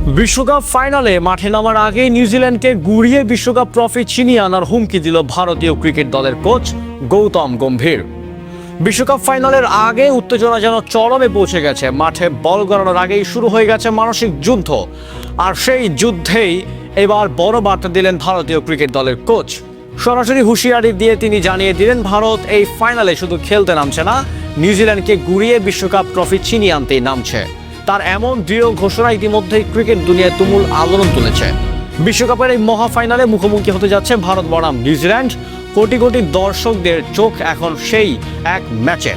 বিশ্বকাপ ফাইনালে মাঠে নামার আগে নিউজিল্যান্ডকে গুড়িয়ে বিশ্বকাপ ট্রফি ছিনিয়ে আনার হুমকি দিল ভারতীয় ক্রিকেট দলের কোচ গৌতম গম্ভীর। বিশ্বকাপ ফাইনালের আগে উত্তেজনা যেন চরমে পৌঁছে গেছে। মাঠে বল গড়ানোর আগেই শুরু হয়ে গেছে মানসিক যুদ্ধ, আর সেই যুদ্ধেই এবার বড় বার্তা দিলেন ভারতীয় ক্রিকেট দলের কোচ। সরাসরি হুঁশিয়ারি দিয়ে তিনি জানিয়ে দিলেন, ভারত এই ফাইনালে শুধু খেলতে নামছে না, নিউজিল্যান্ডকে গুড়িয়ে বিশ্বকাপ ট্রফি ছিনিয়ে আনতেই নামছে। তার এমন দৃঢ় ঘোষণা ইতিমধ্যেই ক্রিকেট দুনিয়ায় তুমুল আলোড়ন তুলেছে। বিশ্বকাপের এই মহা ফাইনালে মুখোমুখি হতে যাচ্ছে ভারত বনাম নিউজিল্যান্ড। কোটি কোটি দর্শকদের চোখ এখন সেই এক ম্যাচে,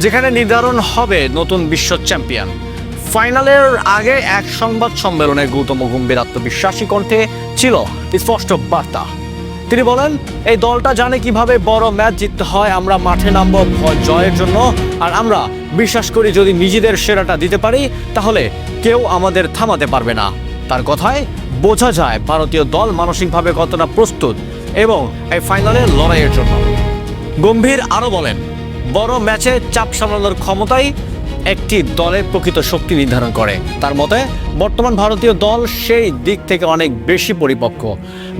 যেখানে নির্ধারণ হবে নতুন বিশ্ব চ্যাম্পিয়ন। ফাইনালের আগে এক সংবাদ সম্মেলনে গৌতম গম্ভীর আত্মবিশ্বাসী কণ্ঠে ছিল স্পষ্ট বার্তা। তিনি বলেন, এই দলটা জানে কিভাবে বড় ম্যাচ জিততে হয়। আমরা মাঠে নামবো জয়ের জন্য, আর আমরা বিশ্বাস করি যদি নিজেদের সেরাটা দিতে পারি তাহলে কেউ আমাদের থামাতে পারবে না। তার কথায় বোঝা যায় ভারতীয় দল মানসিকভাবে কতটা প্রস্তুত এবং এই ফাইনালের লড়াইয়ের জন্য। গম্ভীর আরও বলেন, বড় ম্যাচে চাপ সামলানোর ক্ষমতাই একটি দলের প্রকৃত শক্তি নির্ধারণ করে। তার মতে বর্তমান ভারতীয় দল সেই দিক থেকে অনেক বেশি পরিপক্ক।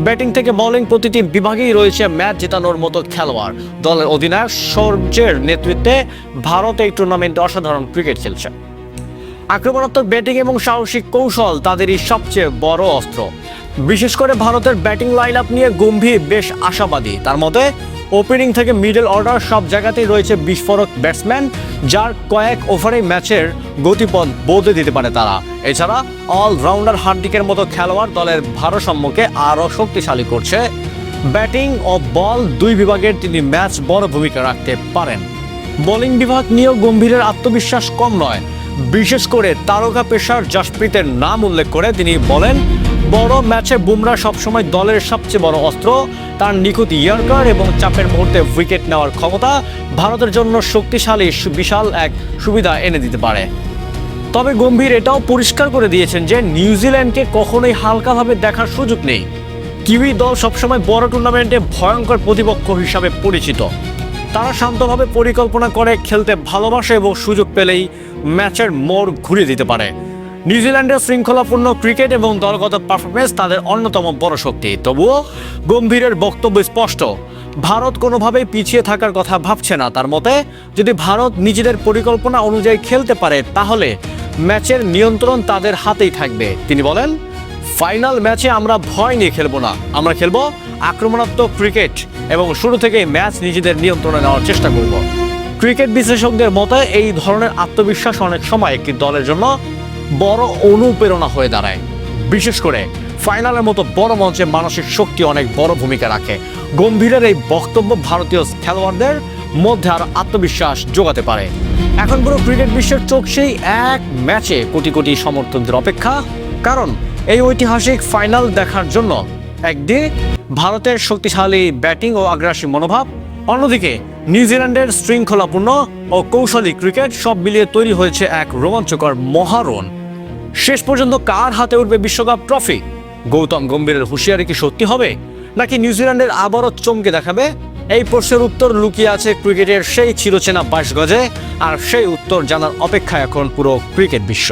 ব্যাটিং থেকে বোলিং প্রতিটি বিভাগেই রয়েছে ম্যাচ জেতানোর মতো খেলোয়াড়। দলের অধিনায়ক সূর্যের নেতৃত্বে ভারত এই টুর্নামেন্টে অসাধারণ ক্রিকেট খেলছে। আক্রমণাত্মক ব্যাটিং এবং সাহসিক কৌশল তাদেরই সবচেয়ে বড় অস্ত্র। বিশেষ করে ভারতের ব্যাটিং লাইন আপ নিয়ে গম্ভীর বেশ আশাবাদী। তার মতে ওপেনিং থেকে মিডল অর্ডার সব জায়গাতেই রয়েছে বিস্ফোরক ব্যাটসম্যান, যার কয়েক ওভারে ম্যাচের গতিপথ বদলে দিতে পারে তারা। এছাড়া অলরাউন্ডার হার্দিকের মতো খেলোয়াড় দলের ভারসাম্যকে আরও শক্তিশালী করছে। ব্যাটিং ও বল দুই বিভাগের তিনি ম্যাচ বড় ভূমিকা রাখতে পারেন। বোলিং বিভাগ নিয়েও গম্ভীরের আত্মবিশ্বাস কম নয়। বিশেষ করে তারকা পেসার জাসপ্রীতের নাম উল্লেখ করে তিনি বলেন, বড় ম্যাচে বুমরা সবসময় দলের সবচেয়ে বড় অস্ত্র। তার নিখুঁত ইয়র্কার এবং চাপের মুহূর্তে উইকেট নেওয়ার ক্ষমতা ভারতের জন্য শক্তিশালী বিশাল এক সুবিধা এনে দিতে পারে। তবে গম্ভীর এটাও পরিষ্কার করে দিয়েছেন যে নিউজিল্যান্ডকে কখনোই হালকাভাবে দেখার সুযোগ নেই। কিউই দল সবসময় বড় টুর্নামেন্টে ভয়ঙ্কর প্রতিপক্ষ হিসাবে পরিচিত। তারা শান্তভাবে পরিকল্পনা করে খেলতে ভালোবাসে এবং সুযোগ পেলেই ম্যাচের মোড় ঘুরিয়ে দিতে পারে। নিউজিল্যান্ডের শৃঙ্খলাপূর্ণ ক্রিকেট এবং দলগত পারফরমেন্স তাদের অন্যতম বড় শক্তি। তবুও গম্ভীরের বক্তব্য স্পষ্ট, ভারত কোনোভাবেই পিছিয়ে থাকার কথা ভাবছে না। তার মতে যদি ভারত নিজেদের পরিকল্পনা অনুযায়ী খেলতে পারে তাহলে ম্যাচের নিয়ন্ত্রণ তাদের হাতেই থাকবে। তিনি বলেন, ফাইনাল ম্যাচে আমরা ভয় নিয়ে খেলবো না, আমরা খেলবো আক্রমণাত্মক ক্রিকেট এবং শুরু থেকেই ম্যাচ নিজেদের নিয়ন্ত্রণে নেওয়ার চেষ্টা করব। ক্রিকেট বিশ্লেষকদের মতে এই ধরনের আত্মবিশ্বাস অনেক সময় একটি দলের জন্য বড় অনুপ্রেরণা হয়ে দাঁড়ায়। বিশেষ করে ফাইনালের মতো বড় মঞ্চে মানসিক শক্তি অনেক বড় ভূমিকা রাখে। গম্ভীরের এই বক্তব্য ভারতীয় খেলোয়াড়দের মধ্যে আরো আত্মবিশ্বাস যোগাতে পারে। এখন পুরো ক্রিকেট বিশ্বের চোখ সেই এক ম্যাচে কোটি কোটি সমর্থকদের অপেক্ষা। কারণ এই ঐতিহাসিক ফাইনাল দেখার জন্য একদিকে ভারতের শক্তিশালী ব্যাটিং ও আগ্রাসী মনোভাব, অন্যদিকে নিউজিল্যান্ডের শৃঙ্খলাপূর্ণ ও কৌশলী ক্রিকেট, সব মিলিয়ে তৈরি হয়েছে এক রোমাঞ্চকর মহারণ। শেষ পর্যন্ত কার হাতে উঠবে বিশ্বকাপ ট্রফি? গৌতম গম্ভীরের হুঁশিয়ারি কি সত্যি হবে, নাকি নিউজিল্যান্ডের আবারও চমকে দেখাবে? এই প্রশ্নের উত্তর লুকিয়ে আছে ক্রিকেটের সেই চিরচেনা 22 গজে, আর সেই উত্তর জানার অপেক্ষা এখন পুরো ক্রিকেট বিশ্ব।